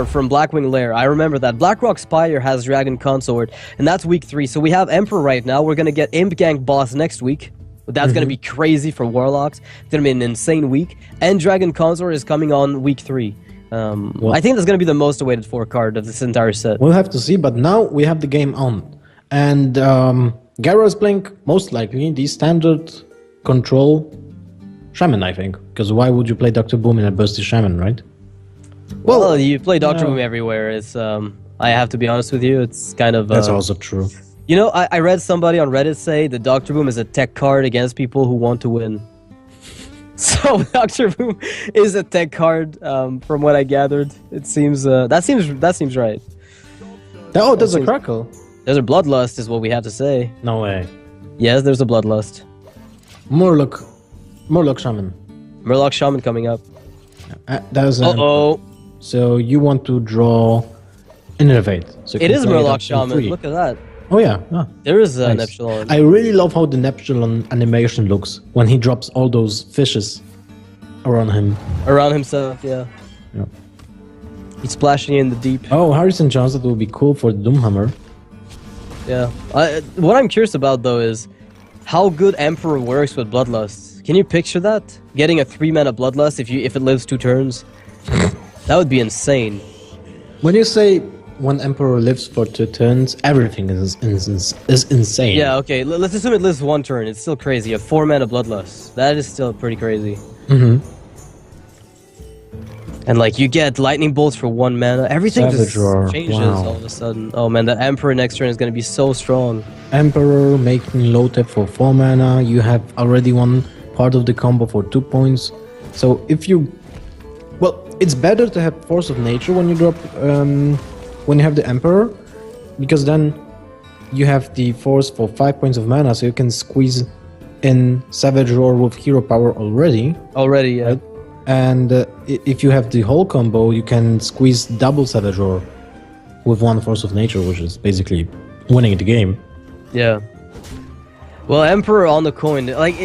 4 from Blackwing Lair. I remember that. Blackrock Spire has Dragon Consort, and that's week 3. So we have Emperor right now. We're gonna get Imp Gang Boss next week. That's gonna be crazy for Warlocks. It's gonna be an insane week. And Dragon Consort is coming on week 3. Well, I think that's gonna be the most awaited 4 card of this entire set. We'll have to see, but now we have the game on. And Gaara is playing, most likely, the standard control Shaman, I think. Because why would you play Dr. Boom in a Bursty Shaman, right? Well, you play Dr. Boom everywhere. It's I have to be honest with you, it's kind of... That's also true. You know, I read somebody on Reddit say that Dr. Boom is a tech card against people who want to win. So Dr. Boom is a tech card, from what I gathered. It seems that seems right. Oh, there's a Crackle. There's a Bloodlust, is what we have to say. No way. Yes, there's a Bloodlust. Murloc Shaman. Murloc Shaman coming up. Uh-oh. So you want to draw Innervate. So it is Murloc Shaman. Look at that. Oh yeah. There is a Neptulon. I really love how the Neptulon animation looks when he drops all those fishes around him. Around himself, yeah. He's splashing in the deep. Oh, Harrison Jones, that would be cool for the Doomhammer. Yeah. What I'm curious about though is how good Emperor works with Bloodlust. Can you picture that? Getting a 3-mana Bloodlust if it lives 2 turns? That would be insane. When you say when Emperor lives for 2 turns, everything is insane. Yeah, okay. Let's assume it lives 1 turn. It's still crazy. A 4-mana Bloodlust. That is still pretty crazy. And like you get lightning bolts for 1 mana. Everything just changes all of a sudden. Oh man, the Emperor next turn is going to be so strong. Emperor making low tap for 4 mana. You have already one part of the combo for 2 points. So if you... Well, it's better to have Force of Nature when you drop... when you have the Emperor. Because then you have the Force for 5 points of mana. So you can squeeze in Savage Roar with Hero Power already. Already, yeah. Right? And if you have the whole combo, you can squeeze double Savage Roar with 1 Force of Nature, which is basically winning the game. Yeah. Well, Emperor on the coin, like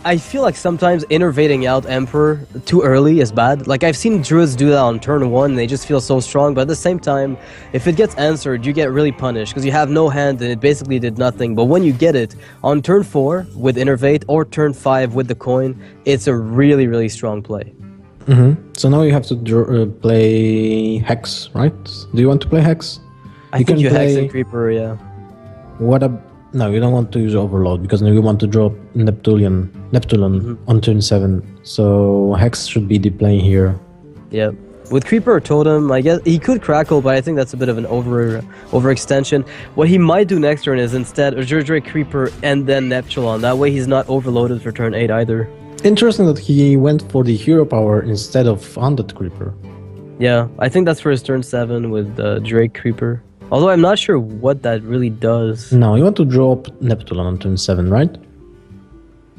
I feel like sometimes innervating out Emperor too early is bad. Like I've seen Druids do that on turn 1, and they just feel so strong. But at the same time, if it gets answered, you get really punished because you have no hand and it basically did nothing. But when you get it on turn 4 with innervate or turn 5 with the coin, it's a really, really strong play. So now you have to play Hex, right? Do you want to play Hex? I think you Hex and Creeper, yeah. No, you don't want to use Overload because you want to drop Neptulon on turn 7. So Hex should be the play here. Yeah. With Creeper or Totem, I guess he could Crackle, but I think that's a bit of an overextension. What he might do next turn is instead Urdrake Creeper and then Neptulon. That way he's not overloaded for turn 8 either. Interesting that he went for the Hero Power instead of Undead Creeper. Yeah, I think that's for his turn 7 with Drake Creeper. Although I'm not sure what that really does. No, you want to drop Neptulon on turn 7, right?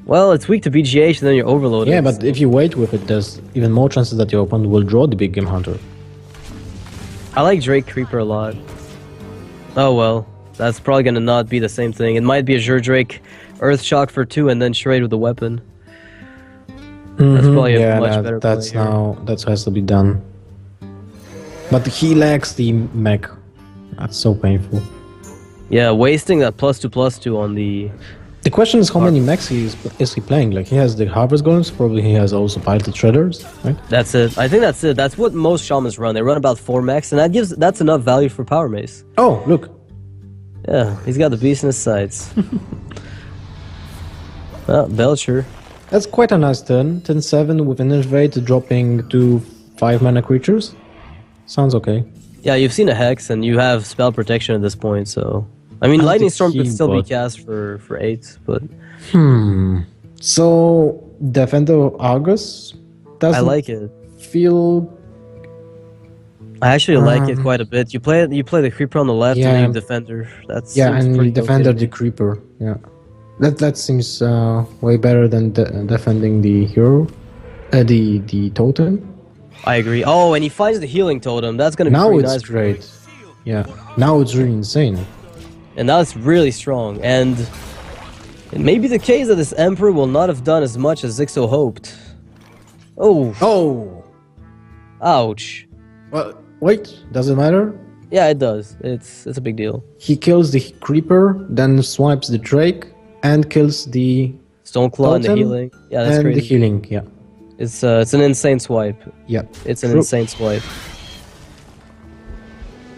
Well, it's weak to BGH and then you're overloaded. Yeah, but if you wait with it, there's even more chances that your opponent will draw the Big Game Hunter. I like Drake Creeper a lot. Oh well, that's probably gonna not be the same thing. It might be a Drake Earth Shock for 2 and then Charade with a weapon. That's probably a much better play here. That has to be done. But he lacks the mech. That's so painful. Yeah, wasting that +2/+2 on the... The question is how many mechs is he playing? Like he has the Harvest Golems, probably he has also Piloted Shredders, right? That's it. I think that's it. That's what most Shamans run. They run about 4 mechs, and that's enough value for Power Mace. Oh, look. Yeah, he's got the beast in his sights. Well, Belcher. That's quite a nice turn. Turn 7 with Innervate dropping 2 5-mana creatures. Sounds okay. Yeah, you've seen a Hex, and you have Spell Protection at this point, so... I mean, Lightning Storm could still be cast for 8, but... So, Defender Argus doesn't... I like it. Feel... I actually like it quite a bit. You play the Creeper on the left, and then you Defender. That's and you Defender the Creeper, yeah. That seems way better than defending the hero, the totem. I agree. Oh, and he finds the healing totem. That's gonna be now pretty it's nice. Great. Yeah, now it's really insane. And now it's really strong. And it may be the case that this Emperor will not have done as much as Xixo hoped. Oh. Oh. Ouch. Well, Wait, does it matter? Yeah, it does. It's a big deal. He kills the creeper, then swipes the Drake, and kills the Stoneclaw and the totem healing. Yeah, that's and crazy. the healing. Yeah, It's an insane swipe. yeah. It's an True. insane swipe.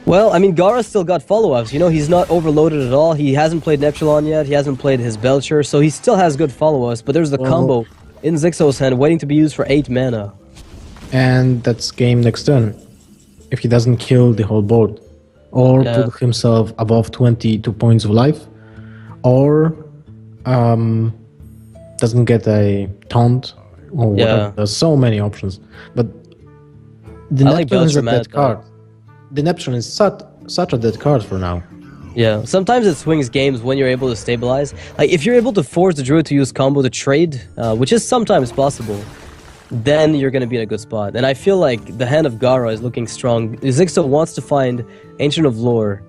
Well, I mean, Gaara still got follow-ups. You know, he's not overloaded at all. He hasn't played Neptulon yet. He hasn't played his Belcher, so he still has good follow-ups. But there's the combo in Xixo's hand waiting to be used for 8 mana. And that's game next turn. If he doesn't kill the whole board, or put himself above 22 points of life, or doesn't get a taunt, or whatever. There's so many options. But the Neptune is a dead card. The Neptune is such a dead card for now. Yeah, sometimes it swings games when you're able to stabilize. Like, if you're able to force the Druid to use combo to trade, which is sometimes possible, then you're going to be in a good spot. And I feel like the hand of Gaara is looking strong. Xixo wants to find Ancient of Lore.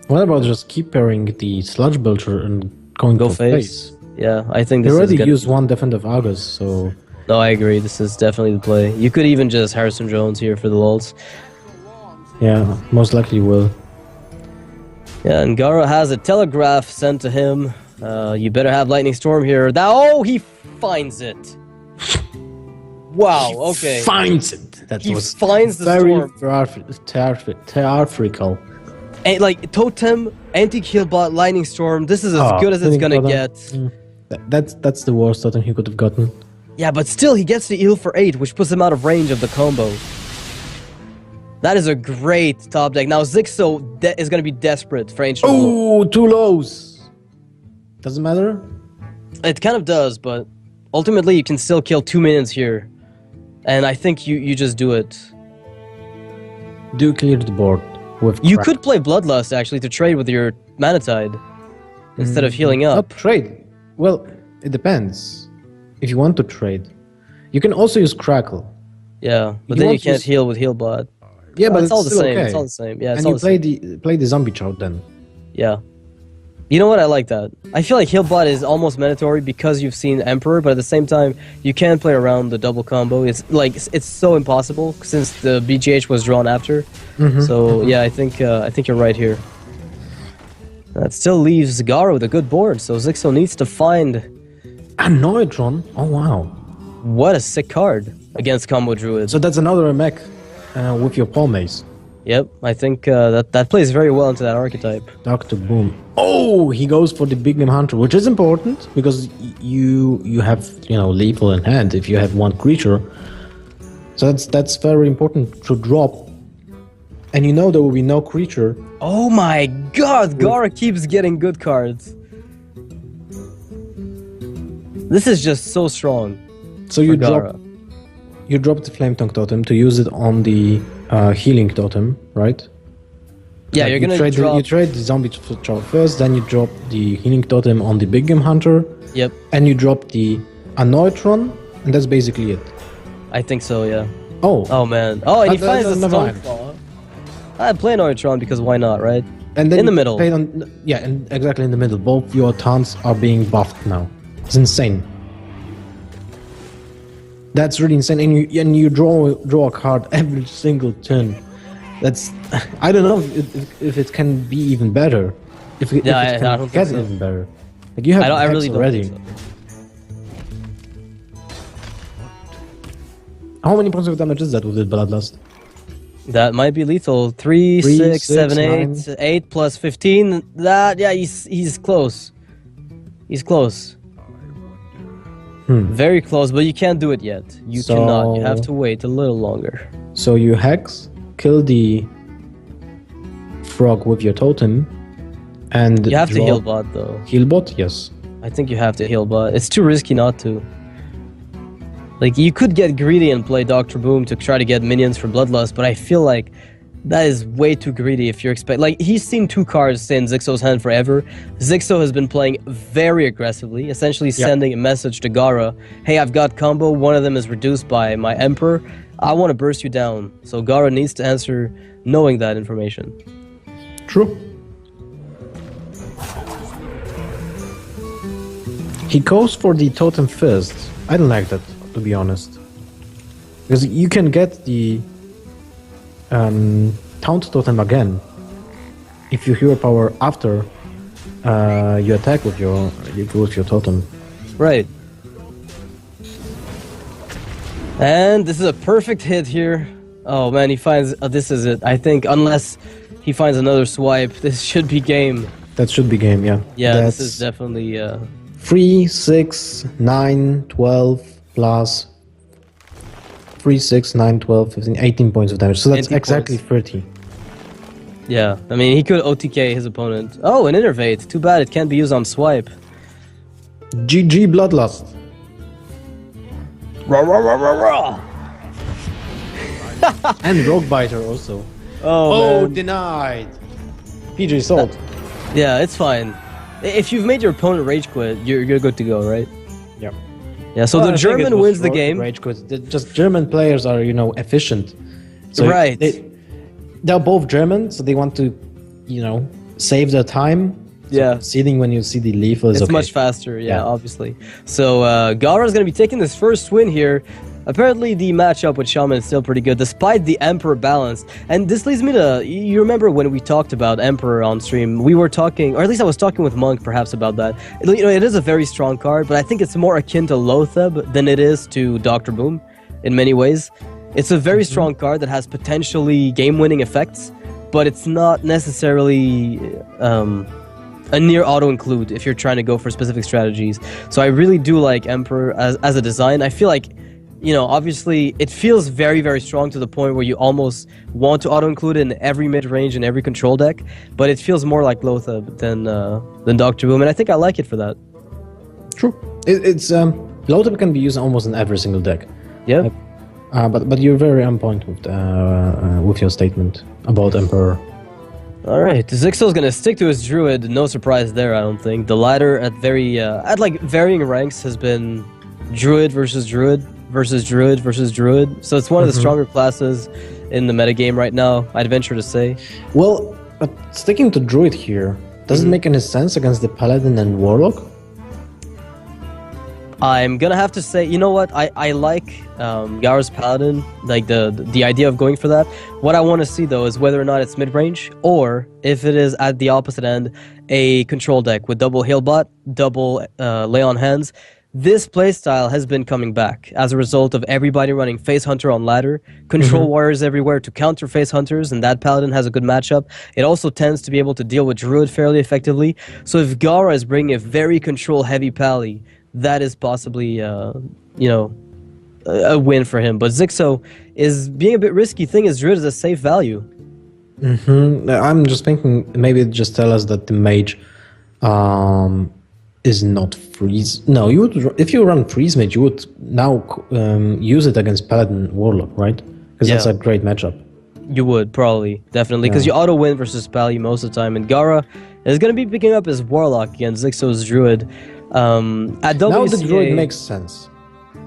What about just keep pairing the Sludge Belcher and going Go for face? Yeah, I think this they is already used one Defend of Argus, so... No, I agree. This is definitely the play. You could even just Harrison Jones here for the lulz. Yeah, most likely will. Yeah, and Gaara has a telegraph sent to him. You better have Lightning Storm here. Oh, he finds it. Wow, okay. Finds it. That he was finds the very storm. theatrical. And like Totem, anti-kill bot, Lightning Storm. This is as good as it's gonna get. That's the worst totem he could have gotten. Yeah, but still, he gets the heal for 8, which puts him out of range of the combo. That is a great top deck. Now Xixo is gonna be desperate for Ancient. Oh, 2 lows. Doesn't matter. It kind of does, but ultimately you can still kill 2 minions here. And I think you just do it. Do clear the board with You could play Bloodlust, actually, to trade with your Manatide. Instead of healing up. Not trade. Well, it depends. If you want to trade. You can also use Crackle. Yeah, but then you can't heal with Healbot. Yeah, but it's all the still same. okay. It's all the same. Yeah, it's and all you the same. play the zombie chow then. Yeah. You know what? I like that. I feel like Healbot is almost mandatory because you've seen Emperor, but at the same time, you can play around the double combo. It's like it's so impossible since the BGH was drawn after. So yeah, I think you're right here. That still leaves Gaara with a good board. So Xixo needs to find a Neutron. Oh wow! What a sick card against combo druid. So that's another mech with your Palm Mace. Yep, I think that plays very well into that archetype. Dr. Boom. Oh, he goes for the Big Game Hunter, which is important because you have lethal in hand if you have one creature. So that's very important to drop. And there will be no creature. Oh my god, Gaara keeps getting good cards. This is just so strong. So you drop the Flame Tongue Totem to use it on the healing totem, right? Yeah, like you're gonna you trade the zombie chow first, then you drop the healing totem on the Big Game Hunter. Yep. And you drop the Neutron, and that's basically it. I think so, yeah. Oh man. Oh, and he finds the Stonefall. I play Neutron because why not, right? And then in the middle. And exactly in the middle. Both your taunts are being buffed now. It's insane. That's really insane, and you draw a card every single turn. That's I don't know if it can be even better. If it can get even better. Like you have I really don't already. think so. How many points of damage is that with the Bloodlust? That might be lethal. 3, 6, 7, 8. 8 plus 15. He's close. He's close. Very close, but you can't do it yet. You cannot. You have to wait a little longer. So you hex, kill the frog with your totem, and you have to heal bot though. Heal bot, yes. I think you have to heal bot. It's too risky not to. Like you could get greedy and play Dr. Boom to try to get minions for Bloodlust, but I feel like that is way too greedy if you're like he's seen 2 cards stay in Xixo's hand forever. Xixo has been playing very aggressively, essentially sending a message to Gaara, hey, I've got combo, one of them is reduced by my Emperor, I want to burst you down. So Gaara needs to answer knowing that information. True. He goes for the totem first. I don't like that, to be honest. Because you can get the Taunt Totem again if you hero power after you attack with your totem. Right. And this is a perfect hit here. Oh man, he finds... this is it. I think unless he finds another swipe, this should be game. That should be game, yeah. Yeah, That's this is definitely... 3, 6, 9, 12 plus 3, 6, 9, 12, 15, 18 points of damage. So that's 18 exactly points. 30. Yeah, I mean, he could OTK his opponent. Oh, an Innervate. Too bad it can't be used on swipe. GG Bloodlust. Rah, rah, rah, rah, rah. And Rogue Biter also. Oh, man. Denied. PJ Salt. Yeah, it's fine. If you've made your opponent rage quit, you're good to go, right? Yeah. Yeah, so the German wins the game. Rage quit. Just German players are, efficient. So Right. They're both German, so they want to, save their time. So Yeah. seeding when you see the lethal is It's okay. much faster, yeah, Yeah. obviously. So Gaara is going to be taking this first win here. Apparently the matchup with Shaman is still pretty good, despite the Emperor balance. And this leads me to, you remember when we talked about Emperor on stream, we were talking, or at least I was talking with Monk perhaps about that. It is a very strong card, but I think it's more akin to Lotheb than it is to Dr. Boom in many ways. It's a very strong card that has potentially game-winning effects, but it's not necessarily a near auto-include if you're trying to go for specific strategies. So I really do like Emperor as a design. I feel like, obviously it feels very, very strong to the point where you almost want to auto-include it in every mid-range and every control deck, but it feels more like Lotheb than Dr. Boom, and I think I like it for that. True. It's Lotheb can be used almost in every single deck. Yeah. But you're very on point with your statement about Emperor. Alright, Xixo's gonna stick to his Druid, no surprise there, I don't think. The ladder at varying ranks has been Druid versus Druid versus Druid versus Druid, so it's one of the stronger classes in the metagame right now, I'd venture to say. Well, sticking to Druid here, does it make any sense against the Paladin and Warlock? I'm gonna have to say, you know what, I like Gaara's Paladin, like the idea of going for that. What I want to see though is whether or not it's mid-range, or if it is at the opposite end, a control deck with double Healbot, double Lay on Hands. This playstyle has been coming back as a result of everybody running Face Hunter on ladder, control warriors everywhere to counter Face Hunters, and that Paladin has a good matchup. It also tends to be able to deal with Druid fairly effectively. So if Gaara is bringing a very control-heavy Pally, that is possibly, a win for him. But Xixo is being a bit risky. Thing is, Druid is a safe value. I'm just thinking maybe just tell us that the mage is not freeze. No, you would if you run freeze mage, you would now use it against Paladin Warlock, right? Because that's a great matchup. You would probably definitely because you auto win versus Pally most of the time, and Gaara is going to be picking up his Warlock against Xixo's Druid. At WCA, now the Druid makes sense.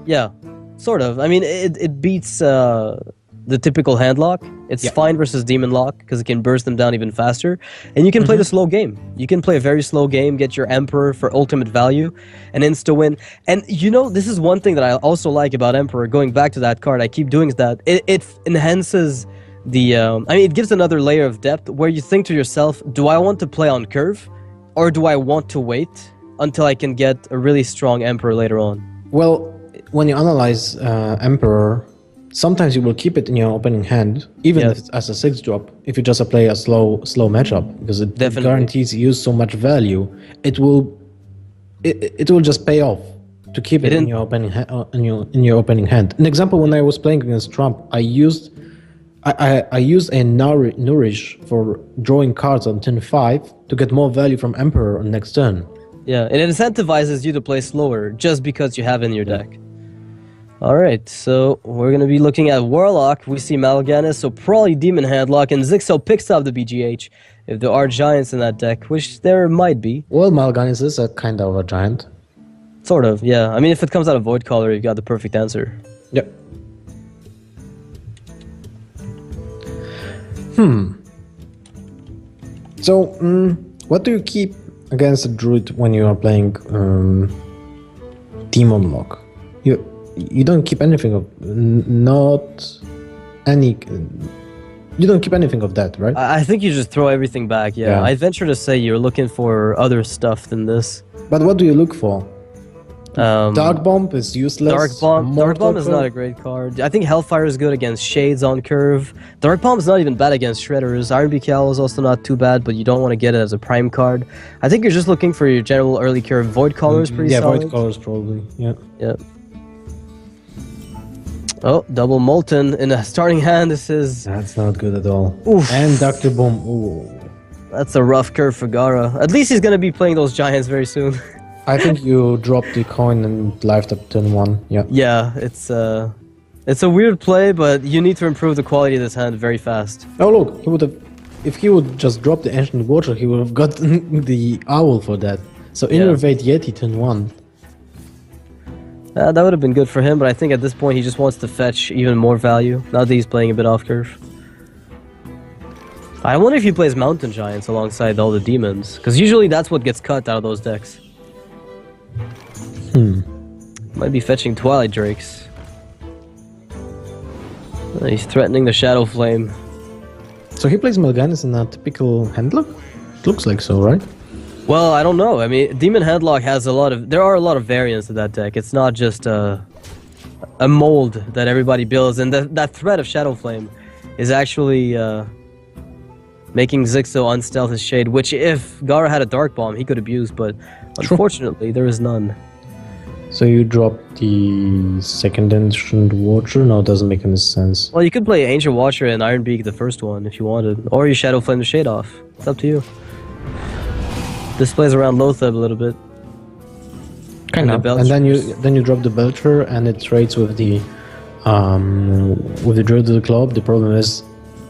Yeah, sort of. I mean, it beats the typical hand lock. It's fine versus Demon Lock because it can burst them down even faster. And you can play the slow game. You can play a very slow game, get your Emperor for ultimate value, and insta-win. And this is one thing that I also like about Emperor, going back to that card, I keep doing is that it enhances the... it gives another layer of depth where you think to yourself, do I want to play on curve? Or do I want to wait until I can get a really strong Emperor later on? Well, when you analyze Emperor, sometimes you will keep it in your opening hand, even if it's as a 6-drop, if you just play a slow matchup, because it guarantees you so much value. It will just pay off to keep it in your opening in your opening hand. An example: when I was playing against Trump, I used a Nourish for drawing cards on turn 5 to get more value from Emperor on next turn. Yeah, it incentivizes you to play slower just because you have it in your deck. Alright, so we're going to be looking at Warlock. We see Mal'Ganis, so probably Demon Handlock, and Xixo picks up the BGH if there are giants in that deck, which there might be. Well, Mal'Ganis is a kind of a giant. Sort of, yeah. I mean, if it comes out of Void Caller, you've got the perfect answer. Yep. So, what do you keep against a Druid when you are playing Demon Lock? You don't keep anything of not any You don't keep anything of that, right? I think you just throw everything back, yeah. I'd venture to say you're looking for other stuff than this. But what do you look for? Dark Bomb is useless. Dark Bomb is not a great card. I think Hellfire is good against Shades on curve. Dark Bomb is not even bad against Shredders. Iron Beak Owl is also not too bad, but you don't want to get it as a prime card. I think you're just looking for your general early curve. Void Collar is pretty solid. Yeah, Void Collar is probably, yeah. Yep. Oh, double Molten in a starting hand. This is... That's not good at all. Oof. And Dr. Boom. Ooh. That's a rough curve for Gaara. At least he's going to be playing those Giants very soon. I think you dropped the coin and lived up turn 1. Yeah. Yeah, it's a weird play, but you need to improve the quality of this hand very fast. Oh look, he would have, if he would just drop the Ancient Watcher, he would have got the Owl for that. So Innervate Yeti turn 1. That would have been good for him, but I think at this point he just wants to fetch even more value, now that he's playing a bit off curve. I wonder if he plays Mountain Giants alongside all the demons, because usually that's what gets cut out of those decks. Might be fetching Twilight Drakes. He's threatening the Shadow Flame. So he plays Mal'Ganis in a typical handler? It looks like so, right? Well, I don't know. I mean, Demon Handlock has there are a lot of variants to that deck. It's not just a mold that everybody builds, and that threat of Shadow Flame is actually making Xixo unstealth his Shade, which if Gaara had a Dark Bomb, he could abuse, but unfortunately there is none. So you drop the second Ancient Watcher? No, it doesn't make any sense. Well, you could play Ancient Watcher and Iron Beak the first one if you wanted, or you Shadow Flame the Shade off. It's up to you. This plays around Loatheb a little bit. Kind of. And then you drop the Belcher and it trades with the Druid of the Club. The problem is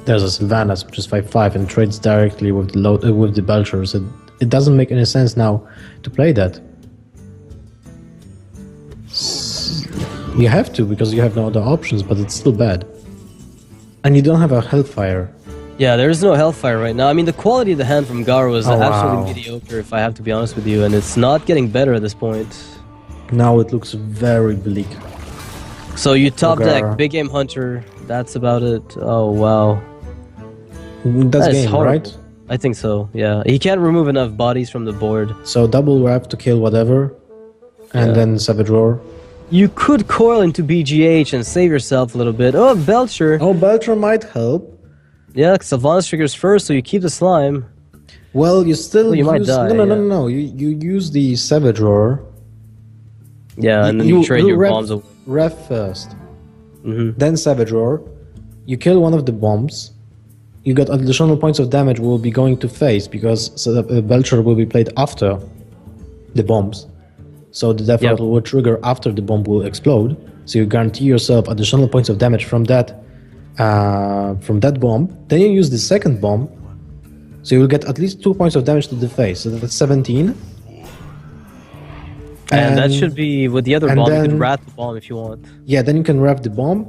there's a Sylvanas which is 5/5 and trades directly with the Belcher. So it doesn't make any sense now to play that. You have to because you have no other options, but it's still bad. And you don't have a Hellfire. Yeah, there is no Hellfire right now. I mean, the quality of the hand from Gaara was absolutely mediocre, if I have to be honest with you, and it's not getting better at this point. Now it looks very bleak. So you top deck Big Game Hunter, that's about it. Oh, wow. That's game, horrible. Right? I think so, yeah. He can't remove enough bodies from the board. So double wrap to kill whatever, and then Savage Roar. You could coil into BGH and save yourself a little bit. Oh, Belcher. Oh, Belcher might help. Yeah, Sylvanas triggers first, so you keep the slime. Well, you still you might die. No. You use the Savage Roar. Yeah, and then you trade your bombs away. Ref first. Then Savage Roar. You kill one of the bombs. You got additional points of damage will be going to face because Belcher will be played after the bombs. So the Death Rattle will trigger after the bomb will explode. So you guarantee yourself additional points of damage from that bomb. Then you use the second bomb. So you will get at least 2 points of damage to the face. So that's 17. And that should be with the other bomb. You can wrap the bomb if you want. Yeah, then you can wrap the bomb.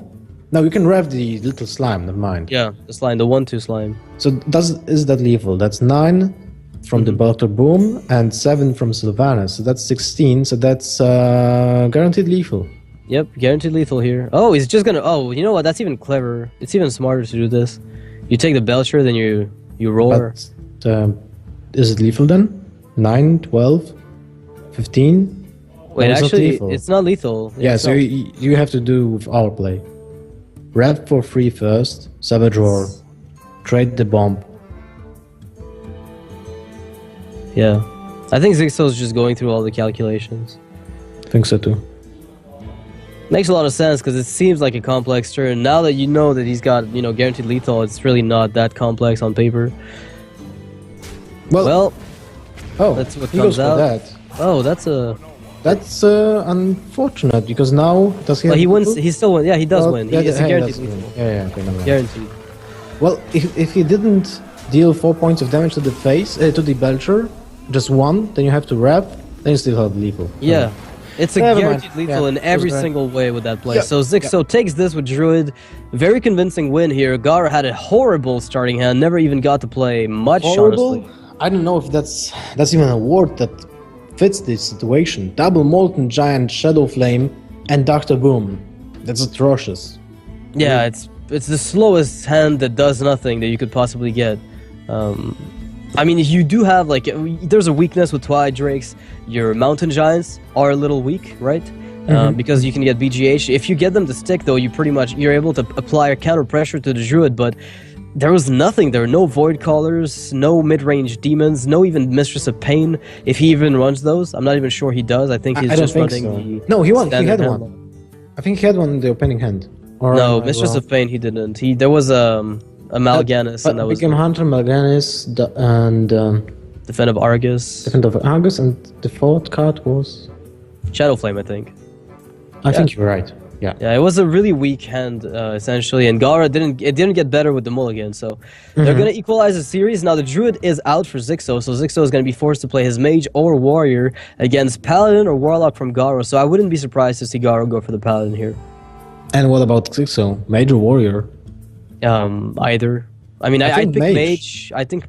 No, you can wrap the little slime, never mind. Yeah, the slime, the 1/2 slime. So is that lethal? That's 9 from the Belcher Boom and 7 from Sylvanas. So that's 16. So that's guaranteed lethal. Yep, guaranteed lethal here. Oh, he's just gonna... Oh, you know what? That's even clever. It's even smarter to do this. You take the Belcher, then you roar. But, is it lethal then? 9, 12, 15? Wait, actually, it's not lethal. Yeah, so you have to do with our play. Wrap for free first, Savage Roar, trade the bomb. Yeah. I think Xixo's just going through all the calculations. I think so too. Makes a lot of sense because it seems like a complex turn. Now that you know that he's got, guaranteed lethal, it's really not that complex on paper. Well, that's what comes out. Oh, that's unfortunate because now does he? Well, he wins. He still wins. Yeah, he does win. It's a guaranteed lethal. Yeah, okay, no, guaranteed. Well, if he didn't deal 4 points of damage to the face, to the Belcher, just 1, then you have to wrap, then you still have lethal. Yeah. It's a guaranteed lethal in every single way with that play. So Xixo takes this with Druid. Very convincing win here. Gaara had a horrible starting hand. Never even got to play much, honestly. I don't know if that's even a word that fits this situation. Double Molten Giant, Shadow Flame, and Dr. Boom. That's atrocious. Yeah, it's it's the slowest hand that does nothing that you could possibly get. I mean, you do have like there's a weakness with Twilight Drakes. Your Mountain Giants are a little weak, right? Because you can get BGH. If you get them to stick, though, you're able to apply a counter pressure to the Druid, but there was nothing there. No Void Callers, no mid-range demons, no even Mistress of Pain. If he even runs those, I'm not even sure he does. I think he's just running. So. No, he had one. I think he had one in the opening hand. Or no, Mistress of Pain he didn't. There was a Mal'Ganis, and that was Became Hunter, Mal'Ganis, and Defend of Argus. Defend of Argus, and the fourth card was Shadowflame, I think. I think you're right. Yeah. Yeah, it was a really weak hand, essentially, and Gaara didn't get better with the mulligan, so they're gonna equalize the series. Now the Druid is out for Xixo, so Xixo is gonna be forced to play his Mage or Warrior against Paladin or Warlock from Gaara, so I wouldn't be surprised to see Gaara go for the Paladin here. And what about Xixo? Mage or Warrior? Either. I mean, I'd pick Mage. I think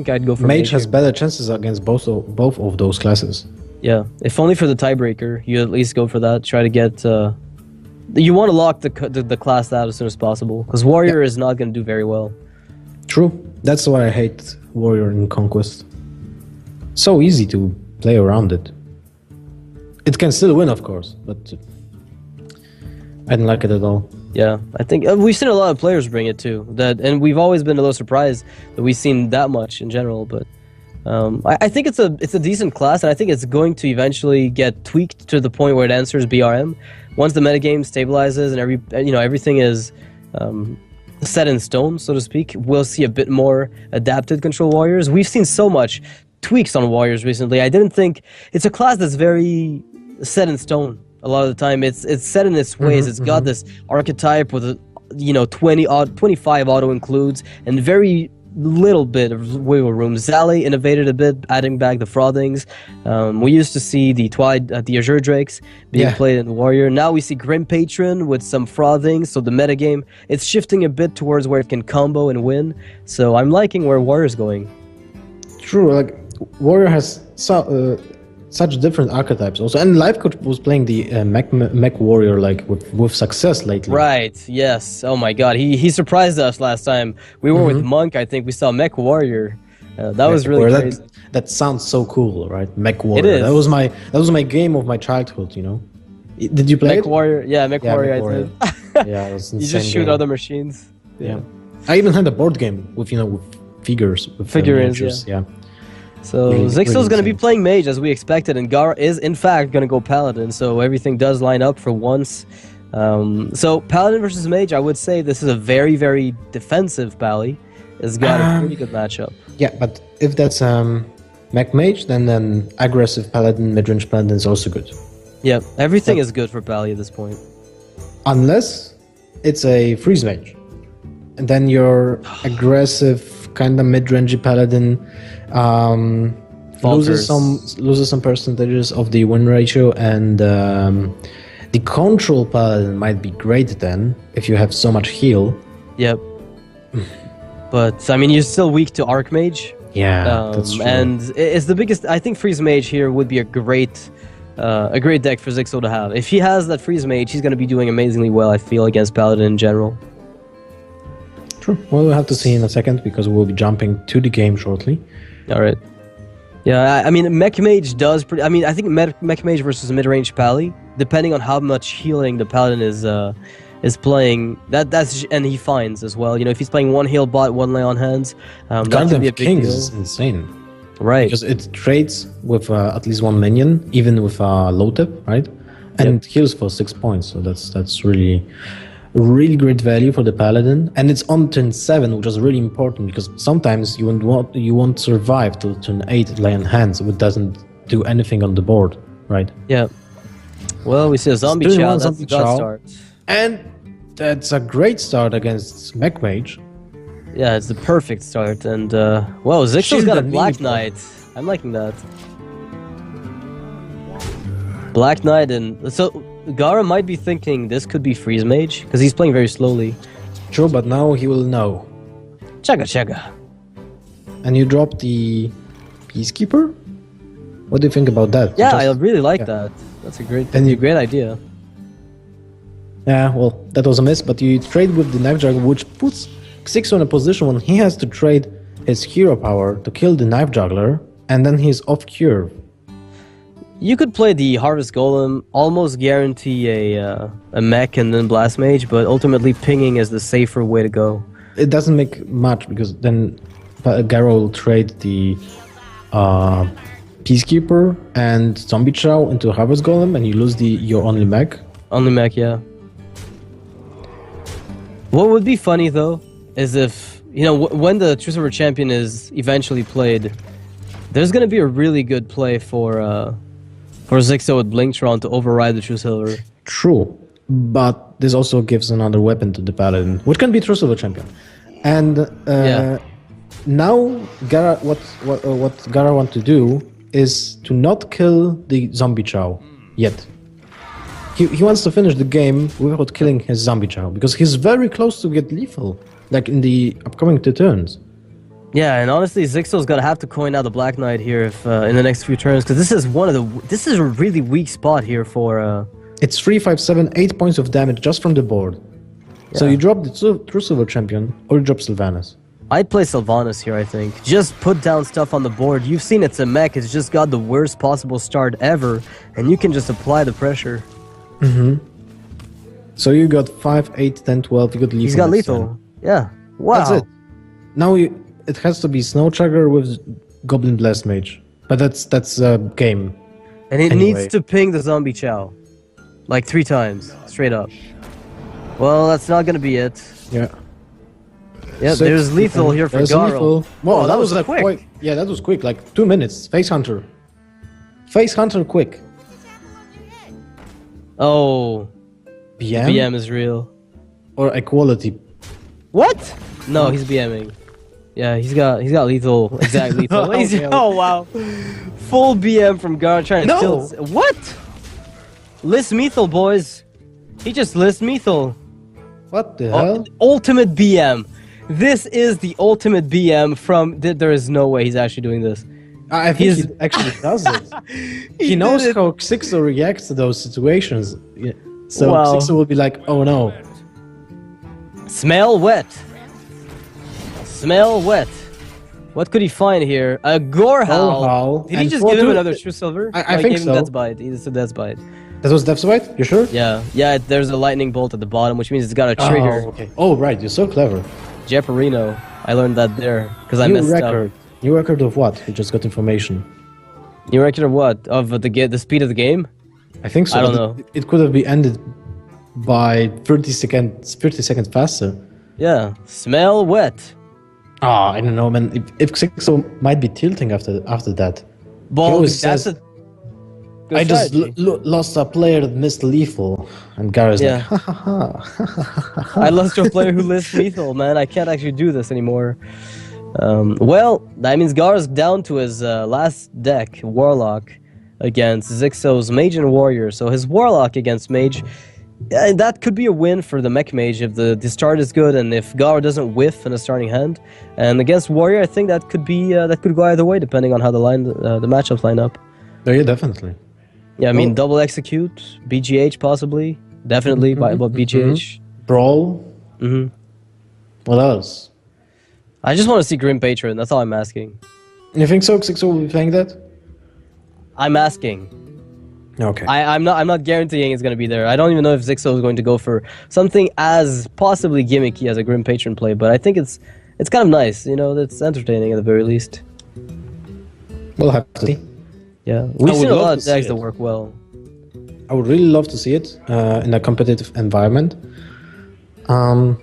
I'd go for Mage. Mage has better chances against both of those classes. Yeah, if only for the tiebreaker, you at least go for that. Try to get. You want to lock the class out as soon as possible, because Warrior is not going to do very well. True. That's why I hate Warrior in Conquest. So easy to play around it. It can still win, of course, but I didn't like it at all. Yeah, I think we've seen a lot of players bring it too. And we've always been a little surprised that we've seen that much in general. But I think it's a decent class, and I think it's going to eventually get tweaked to the point where it answers BRM. Once the metagame stabilizes and everything is set in stone, so to speak, we'll see a bit more adapted control warriors. We've seen so much tweaks on warriors recently. I didn't think it's a class that's very set in stone. A lot of the time, it's set in its ways. It's got this archetype with 25 auto includes and very little bit of wiggle room. Zali innovated a bit, adding back the Frothings. We used to see the Azure Drakes being played in the Warrior. Now we see Grim Patron with some Frothings, so the metagame, it's shifting a bit towards where it can combo and win. So I'm liking where Warrior's going. True, like Warrior has such different archetypes also, and Life Coach was playing the mech warrior like with success lately. Right, yes. Oh my god, he surprised us last time. We were with Monk, I think we saw mech warrior. That was really crazy. That sounds so cool, right? Mech warrior. It is. That was my game of my childhood, you know. Did you play mech warrior? Yeah, mech warrior. I did. Yeah, it was insane. You just shoot game. other machines. Yeah. I even had a board game with figures. With figurines, yeah. So Xixo's going to be playing Mage as we expected, and Gaara is in fact going to go Paladin, so everything does line up for once. So Paladin versus Mage, I would say this is a very, very defensive Pally. It's got a pretty good matchup. Yeah, but if that's Mech Mage, then aggressive Paladin, mid-range Paladin is also good. Yeah, everything is good for Pally at this point. Unless it's a Freeze Mage. And then your aggressive kind of mid-range Paladin loses some percentages of the win ratio, and the control Paladin might be great then if you have so much heal. Yep. But I mean, you're still weak to Archmage. Yeah, that's true. And it's the biggest. I think Freeze Mage here would be a great deck for Xixo to have. If he has that Freeze Mage, he's going to be doing amazingly well, I feel, against Paladin in general. True. Well, we'll have to see in a second because we'll be jumping to the game shortly. All right. Yeah, I mean, Mech Mage does pretty... I mean, I think Mech Mage versus mid-range Pally, depending on how much healing the Paladin is playing, that's and he finds as well. You know, if he's playing one heal bot, one lay on hands, that could be a big Kings deal. is insane. Right. Because it trades with at least one minion, even with low tip, right? And heals for 6 points, so that's really great value for the Paladin. And it's on turn 7, which is really important because sometimes you won't survive till turn 8 lay on hands, which doesn't do anything on the board, right? Yeah. Well, we see a zombie chow. That's a good start. And that's a great start against Mech Mage. Yeah, it's the perfect start. And, well, Xixo's got a Black Knight. I'm liking that. Black Knight, and so Gaara might be thinking this could be Freeze Mage, because he's playing very slowly. True, but now he will know. Chugga. And you drop the Peacekeeper? What do you think about that? Yeah, I really like that. That's a great idea. Yeah, well, that was a miss, but you trade with the Knife Juggler, which puts Xixo in a position when he has to trade his hero power to kill the Knife Juggler, and then he's off cure. You could play the Harvest Golem, almost guarantee a mech and then Blast Mage, but ultimately pinging is the safer way to go. It doesn't make much, because then Gaara will trade the Peacekeeper and Zombie Chow into Harvest Golem, and you lose your only mech. Only mech, yeah. What would be funny, though, is if, you know, when the True Silver Champion is eventually played, there's going to be a really good play for Xixo with Blingtron to override the True Silver. True, but this also gives another weapon to the Paladin, which can be True Silver Champion. And now, Gaara, what Gaara wants to do is to not kill the Zombie Chow yet. He wants to finish the game without killing his Zombie Chow, because he's very close to get lethal, like in the upcoming 2 turns. Yeah, and honestly, Xixo's gonna have to coin out the Black Knight here if in the next few turns, because this is a really weak spot here for. It's 3, 5, 7, 8 points of damage just from the board. Yeah. So you drop the True Silver Champion, or you drop Sylvanas. I'd play Sylvanas here, I think. Just put down stuff on the board. You've seen it's a mech. It's just got the worst possible start ever, and you can just apply the pressure. Mm-hmm. So you got 5, 8, 10, 12. You got lethal. He's got lethal. Yeah. Wow. That's it. Now it has to be Snow Chugger with Goblin Blast Mage, but that's a game. And it needs to ping the Zombie Chow, like 3 times straight up. Well, that's not gonna be it. Yeah. Yeah, there's lethal here for Gaara. Whoa, that was quick. Yeah, that was quick. Like 2 minutes. Face Hunter. Face Hunter, quick. Oh. BM? BM is real. Or equality. What? No, he's BMing. Yeah, he's got lethal. Exact lethal. Okay. Oh wow. Full BM from Gaara trying to kill. What? List Methal, boys. He just list Methal. What the hell? Ultimate BM. This is the ultimate BM from... There is no way he's actually doing this. I think he actually does it. He knows how Xixo reacts to those situations. Yeah. So Xixo will be like, oh no. Smell wet. Smell wet. What could he find here? A Gorehowl. Did he just give him another True Silver? I think so. Death's Bite. He just said Death's Bite. That was Death's Bite? You sure? Yeah. Yeah, there's a lightning bolt at the bottom, which means it's got a trigger. Oh, okay. Oh, right. You're so clever. Jeoparino. I learned that there because I messed up. New record of what? You just got information. New record of what? Of the speed of the game? I think so. I don't know. It could have been ended by 30 seconds faster. Yeah. Smell wet. Ah, I don't know, man. If Xixo might be tilting after that. Well, that's a I just lost a player that missed lethal, and Gaara's like, ha ha ha. I lost a player who missed lethal, man. I can't actually do this anymore. Well, that means Gaara's down to his last deck, Warlock, against Xixo's Mage and Warrior. So his Warlock against Mage, that could be a win for the Mech Mage if the start is good and if Gaara doesn't whiff in a starting hand. And against Warrior, I think that could be that could go either way depending on how the matchups line up. Oh, yeah, definitely. Yeah, I mean, double execute, BGH possibly, definitely, but BGH. Brawl. What else? I just want to see Grim Patron, that's all I'm asking. You think so? Xixo will be playing that? I'm asking. Okay. I'm not guaranteeing it's going to be there. I don't even know if Xixo is going to go for something as possibly gimmicky as a Grim Patron play, but I think it's kind of nice, you know, it's entertaining at the very least. We'll have to see. Yeah, we've seen a lot of decks that work well. I would really love to see it in a competitive environment. Well,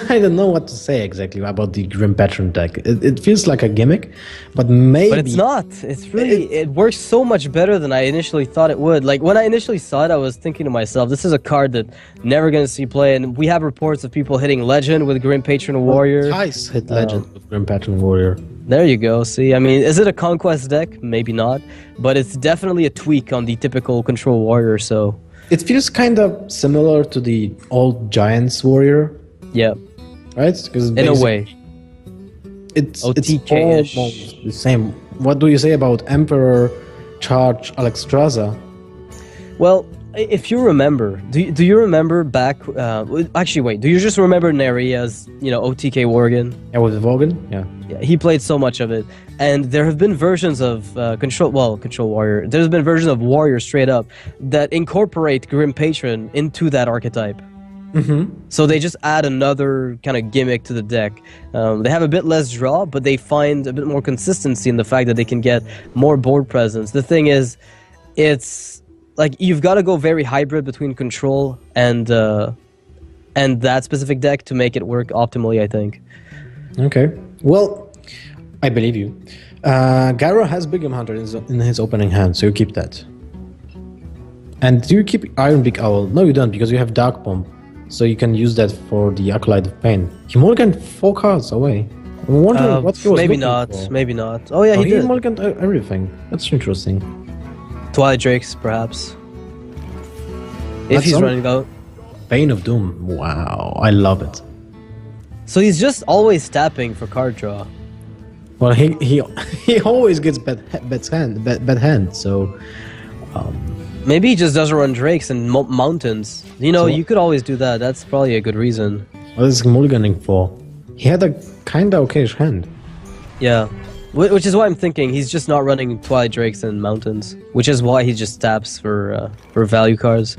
I don't know what to say exactly about the Grim Patron deck. It feels like a gimmick, but maybe... But it's not. It's really... It works so much better than I initially thought it would. Like, when I initially saw it, I was thinking to myself, this is a card that never gonna see play, and we have reports of people hitting Legend with Grim Patron Warrior. Tice hit Legend with Grim Patron Warrior. There you go. See, I mean, is it a Conquest deck? Maybe not. But it's definitely a tweak on the typical Control Warrior, so... It feels kind of similar to the old Giants Warrior. Yeah. Right? Because in a way. It's almost the same. What do you say about Emperor charge Alexstrasza. Well, if you remember, do you remember back? Actually, wait. Do you just remember Neria's, OTK Worgen? Yeah, with Vogan? Yeah. Yeah, he played so much of it, and there have been versions of Control Warrior. There's been versions of Warrior straight up that incorporate Grim Patron into that archetype. So they just add another kind of gimmick to the deck. They have a bit less draw, but they find a bit more consistency in the fact that they can get more board presence. The thing is, it's like you've got to go very hybrid between control and that specific deck to make it work optimally, I think. Okay. Well, I believe you. Gaara has Big Hunter in his opening hand, so you keep that. And do you keep Iron Big Owl? No, you don't, because you have Dark Bomb. So you can use that for the Acolyte of Pain. He mulliganed 4 cards away. I'm wondering what he was maybe looking not. for. Maybe not. Oh yeah, he did. He mulliganed everything. That's interesting. Twilight Drakes, perhaps. If he's running out. Bane of Doom. Wow, I love it. So he's just always tapping for card draw. Well, he always gets bad hand. So. Maybe he just doesn't run Drakes and mountains. You could always do that. That's probably a good reason. What is he mulliganing for? He had a kinda okayish hand. Yeah. Which is why I'm thinking he's just not running Twilight Drakes and mountains. Which is why he just taps for value cards.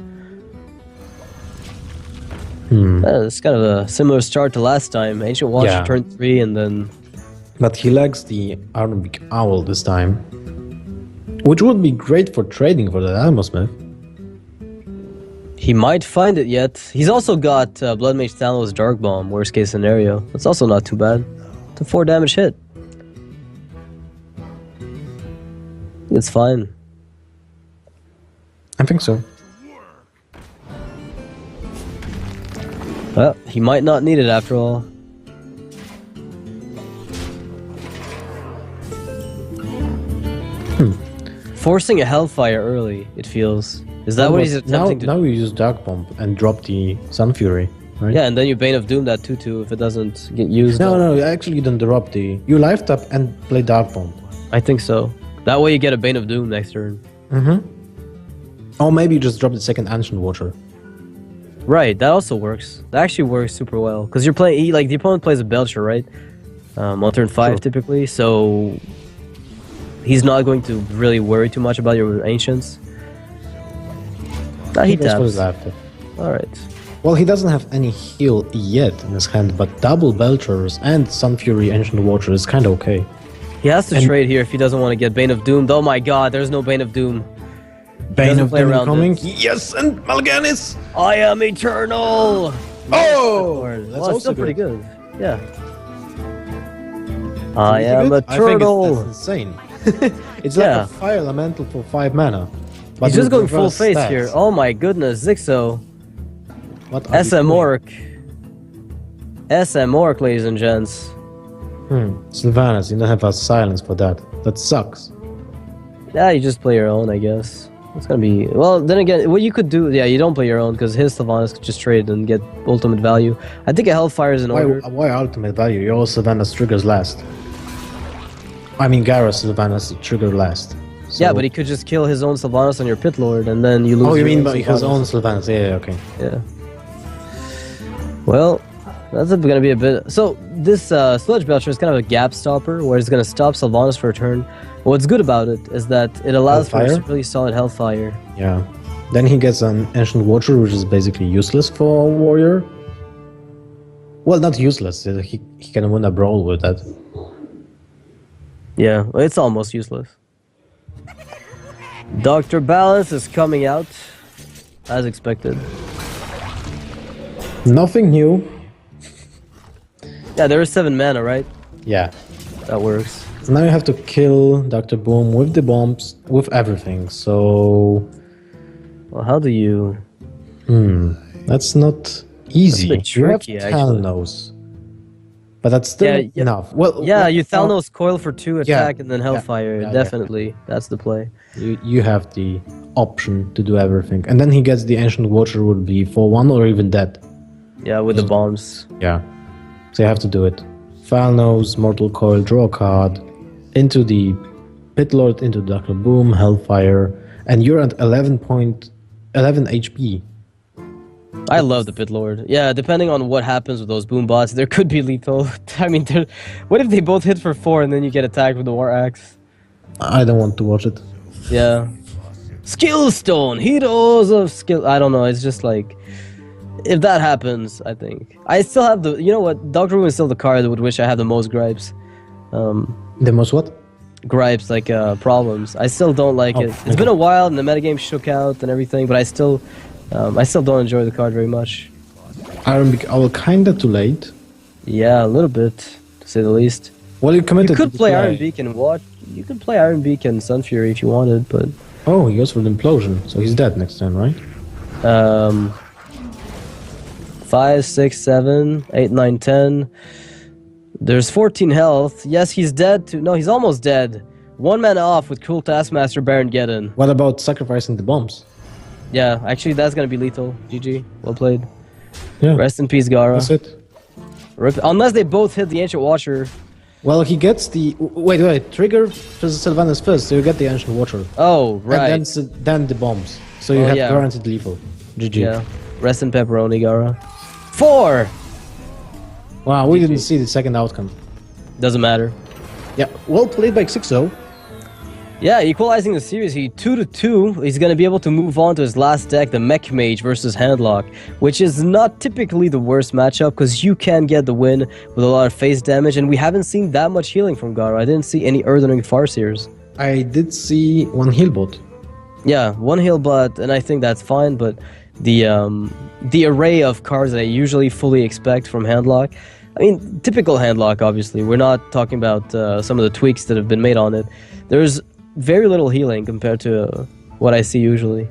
It's kind of a similar start to last time. Ancient Watcher turn 3 and then... But he lacks the Iron Big Owl this time. Which would be great for trading for the Atmosmith. He might find it yet. He's also got Blood Mage Thanos Dark Bomb, worst case scenario. That's also not too bad. It's a 4 damage hit. It's fine. I think so. Well, he might not need it after all. Forcing a Hellfire early, it feels. Is that what he's attempting to do? Now you use Dark Bomb and drop the Sun Fury, right? Yeah, and then you Bane of Doom that 2/2 if it doesn't get used. No, actually you don't drop the... You life tap and play Dark Bomb. I think so. That way you get a Bane of Doom next turn. Or maybe you just drop the second Ancient Watcher. Right, that also works. That actually works super well. Because you're playing... the opponent plays a Belcher, right? On turn 5 typically, so... He's not going to really worry too much about your Ancients. He taps. Alright. Well, he doesn't have any heal yet in his hand, but double Belchers and Sun Fury Ancient Watcher is kinda okay. He has to trade here if he doesn't want to get Bane of Doom. Oh my god, there's no Bane of Doom. Bane of Doom coming. Yes, and Mal'Ganis! I am eternal! Oh! That's also still pretty good. Yeah. I am a turtle! I think that's insane. It's like a fire elemental for 5 mana. But he's just going full face here. Oh my goodness, Xixo. SM Orc. SM Orc, ladies and gents. Sylvanas, you don't have a silence for that. That sucks. Yeah, you just play your own, I guess. It's gonna be... Well, then again, what you could do... Yeah, you don't play your own, because his Sylvanas could just trade and get ultimate value. I think a Hellfire is in order. Why ultimate value? Your Sylvanas triggers last. I mean, Gaara's Sylvanas trigger last. So. Yeah, but he could just kill his own Sylvanas on your Pit Lord, and then you lose. Oh, you mean by his own Sylvanas? Yeah, okay. Yeah. Well, that's gonna be a bit. So this Sludge Belcher is kind of a gap stopper, where it's gonna stop Sylvanas for a turn. What's good about it is that it allows for a really solid Hellfire. Yeah. Then he gets an Ancient Watcher, which is basically useless for a warrior. Well, not useless. He can win a brawl with that. Yeah, it's almost useless. Dr. Balance is coming out, as expected. Nothing new. Yeah, there is 7 mana, right? Yeah. That works. So now you have to kill Dr. Boom with the bombs, with everything, so... Well, how do you... That's not easy. That's a bit tricky, you have Thalnos. But that's still enough. Well, yeah, you Thalnos Coil for 2 attack and then Hellfire. Definitely, that's the play. You have the option to do everything. And then he gets the Ancient Watcher would be 4/1 or even dead. Yeah, with the bombs. Yeah. So you have to do it. Thalnos, Mortal Coil, draw a card into the Pit Lord into Dr. Boom, Hellfire, and you're at 11 HP. I love the Pit Lord. Yeah, depending on what happens with those boom bots, there could be lethal. I mean, what if they both hit for 4 and then you get attacked with the War Axe? I don't want to watch it. Yeah. Skill Stone! Heroes of Skill... I don't know, it's just like... If that happens, I think. I still have the... You know what? Dr. Boom is still the card with which I have the most gripes. The most what? Gripes, like problems. I still don't like it. It's been a while and the metagame shook out and everything, but I still don't enjoy the card very much. Iron Beak Owl kinda too late. Yeah, a little bit, to say the least. Well, you committed. You could play Iron Beak and what? You could play Iron Beak and Sun Fury if you wanted, but... Oh, he goes for the Implosion, so he's dead next turn, right? 5, 6, 7, 8, 9, 10. There's 14 health. Yes, he's dead too. No, he's almost dead. 1 mana off with Cruel Taskmaster Baron Geddon. What about sacrificing the bombs? Yeah, actually that's gonna be lethal. GG. Well played. Yeah. Rest in peace, Gaara. That's it. Unless they both hit the Ancient Watcher. Well, he gets the... Wait. Trigger Sylvanas first, so you get the Ancient Watcher. Oh, right. And then the bombs. So you have guaranteed lethal. GG. Yeah. Rest in pepperoni, Gaara. 4! Wow, we didn't see the second outcome. Doesn't matter. Yeah, well played by Xixo. Yeah, equalizing the series, he 2-2. He's going to be able to move on to his last deck, the Mech Mage versus Handlock, which is not typically the worst matchup because you can get the win with a lot of face damage, and we haven't seen that much healing from Gaara. I didn't see any Earthering Farseers. I did see 1 heal bot. Yeah, 1 heal bot, and I think that's fine, but the array of cards that I usually fully expect from Handlock, I mean, typical Handlock, obviously. We're not talking about some of the tweaks that have been made on it. There's very little healing compared to what I see usually.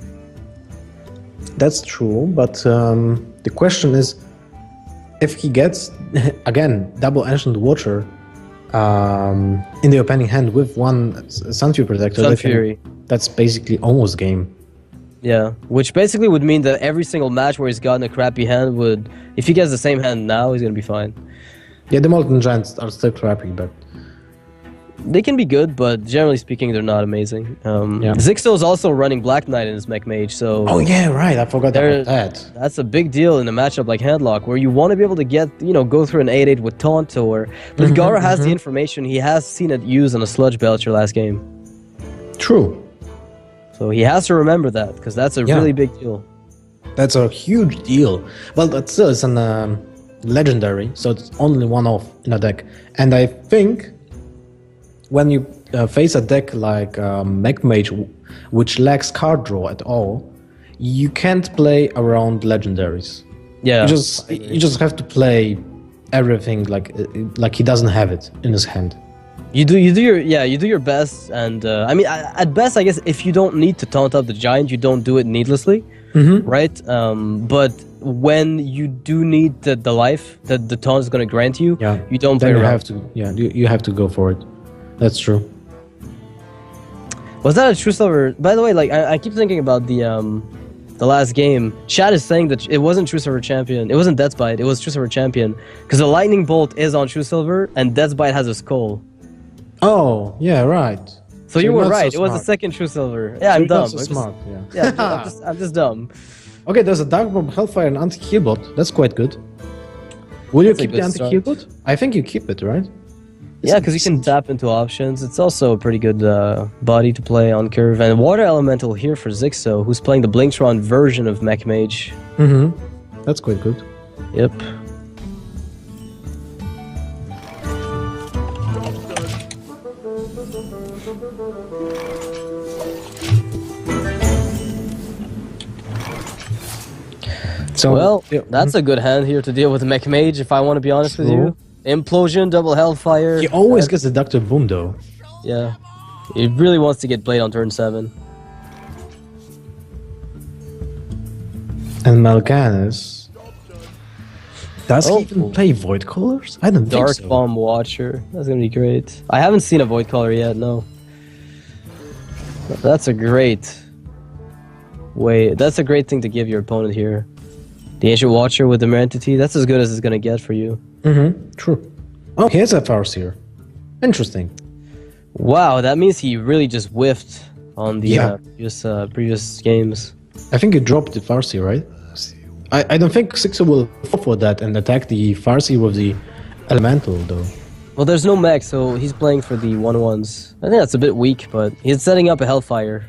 That's true, but the question is, if he gets, again, double Ancient Watcher in the opening hand with 1 Sun Fury Protector, Sun Fury. That's basically almost game. Yeah, which basically would mean that every single match where he's gotten a crappy hand would... If he gets the same hand now, he's gonna be fine. Yeah, the Molten Giants are still crappy, but... They can be good, but generally speaking, they're not amazing. Xixo is also running Black Knight in his Mech Mage, so... Oh yeah, right, I forgot about that. That's a big deal in a matchup like Handlock, where you want to be able to get, go through an 8-8 with Taunt, or... But Gaara has the information, he has seen it used on a Sludge Belcher last game. True. So he has to remember that, because that's a really big deal. That's a huge deal. Well, but still, it's an legendary, so it's only 1 off in a deck. And I think when you face a deck like Mech Mage, which lacks card draw at all, you can't play around legendaries. Yeah, you just have to play everything like he doesn't have it in his hand. You do your best, and I mean, at best, I guess if you don't need to taunt up the giant, you don't do it needlessly, right? But when you do need the life that the taunt is going to grant you, you don't play around. You have to go for it. That's true. Was that a True Silver? By the way, like I keep thinking about the last game. Chad is saying that it wasn't True Silver Champion. It wasn't Death's Bite. It was True Silver Champion because the Lightning Bolt is on True Silver and Death's Bite has a skull. Oh, yeah, right. So you were right. It was the second True Silver. Yeah, I'm dumb. So smart, I'm just dumb. Okay, there's a Dark Bomb, Hellfire, and Anti-Heal Bot. That's quite good. Will you keep the Anti-Heal Bot? I think you keep it, right? Yeah, because you can tap into options. It's also a pretty good body to play on curve. And Water Elemental here for Xixo, who's playing the Blinktron version of Mech Mage. That's quite good. Yep. So, well, that's a good hand here to deal with Mech Mage, if I want to be honest with you. Implosion, double Hellfire. He always gets the Dr. Boom, though. Yeah. He really wants to get played on turn 7. And Mal'Ganis. Does he even play Void Colors? I don't think so. Dark Bomb Watcher. That's going to be great. I haven't seen a Void Color yet, no. That's a great way. That's a great thing to give your opponent here. The Ancient Watcher with the Entity, that's as good as it's going to get for you. True. Oh, here's a Farseer. Interesting. Wow, that means he really just whiffed on the Yeah. previous games. I think he dropped the Farsi, right? I don't think Xixo will fall for that and attack the Farsi with the Elemental, though. Well, there's no mech, so he's playing for the 1/1s. I think that's a bit weak, but he's setting up a Hellfire.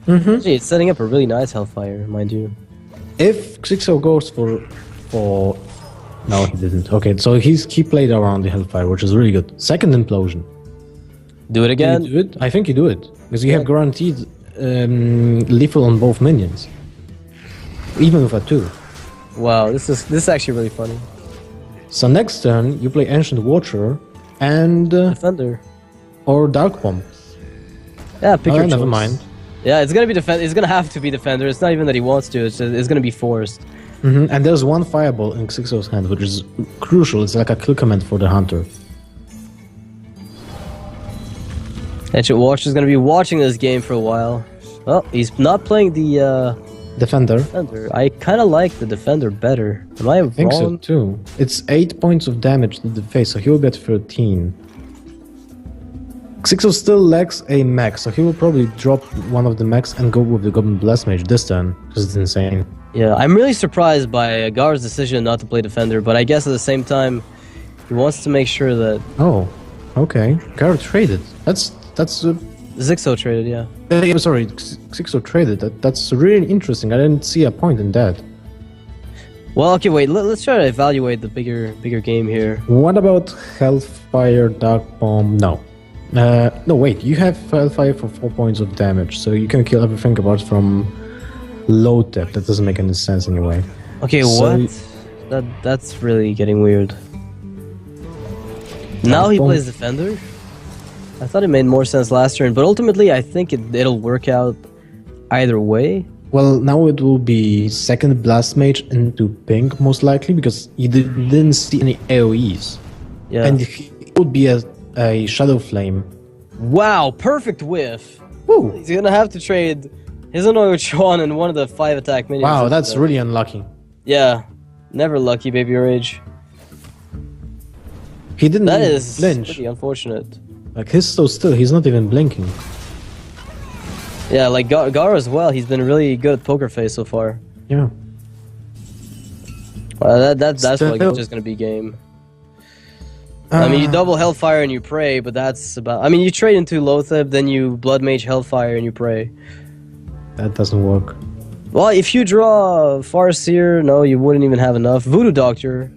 Actually, it's setting up a really nice Hellfire, mind you. If Xixo goes for no, he didn't. Okay, so he played around the Hellfire, which is really good. Second implosion. Do it again. Can you do it? I think you do it because you have guaranteed lethal on both minions, even with a 2. Wow, this is actually really funny. So next turn you play Ancient Watcher and Defender. or Dark Bomb. Yeah, pick your choice. Never mind. Yeah, it's gonna be defend. It's gonna have to be Defender. It's not even that he wants to. It's gonna be forced. And there's one Fireball in Xixo's hand, which is crucial. It's like a kill command for the Hunter. Ancient Watcher is gonna be watching this game for a while. Oh, he's not playing the Defender. Defender. I kind of like the Defender better. Am I I think so wrong? too. It's 8 points of damage to the face, so he will get 13. Xixo still lacks a mech, so he will probably drop one of the mechs and go with the Goblin Blast Mage this turn, because it's insane. Yeah, I'm really surprised by Gaara's decision not to play Defender, but I guess at the same time, he wants to make sure that Oh, okay. Gaara traded. That's Xixo traded, yeah. I'm sorry, Xixo traded. That's really interesting. I didn't see a point in that. Well, okay, wait. Let's try to evaluate the bigger game here. What about Hellfire, Dark Bomb? No. No, wait. You have Hellfire for 4 points of damage, so you can kill everything apart from low tap. That doesn't make any sense anyway. Okay, So- what? That's really getting weird. Now he plays Defender? I thought it made more sense last turn, but ultimately I think it'll work out either way. Well, now it will be second Blast Mage into pink, most likely, because you didn't see any AoEs. Yeah. And it would be a Shadow Flame. Wow, perfect whiff. Woo! He's gonna have to trade his Anoyo-chan and one of the 5 attack minions. Wow, that's really unlucky. Yeah, never lucky, Baby Rage. He didn't That even is flinch. pretty unfortunate. Like, he's so still, he's not even blinking. Yeah, like Gaara as well. He's been really good at Poker Face so far. Yeah. That's like Still- just gonna be game. I mean, you double Hellfire and you pray, but that's about. I mean, you trade into Lotheb, then you Blood Mage Hellfire and you pray. That doesn't work. Well, if you draw Farseer, no, you wouldn't even have enough. Voodoo Doctor.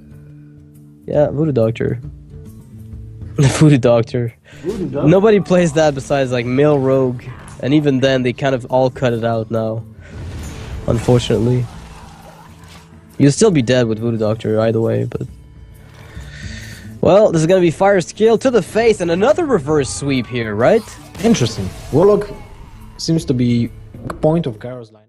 Yeah, Voodoo Doctor. Voodoo Doctor. Nobody plays that besides like Mill Rogue, and even then they kind of all cut it out now. Unfortunately. You'll still be dead with Voodoo Doctor either way, but... Well, this is gonna be Fire Scale to the face and another reverse sweep here, right? Interesting. Warlock seems to be a point of Gaara's line.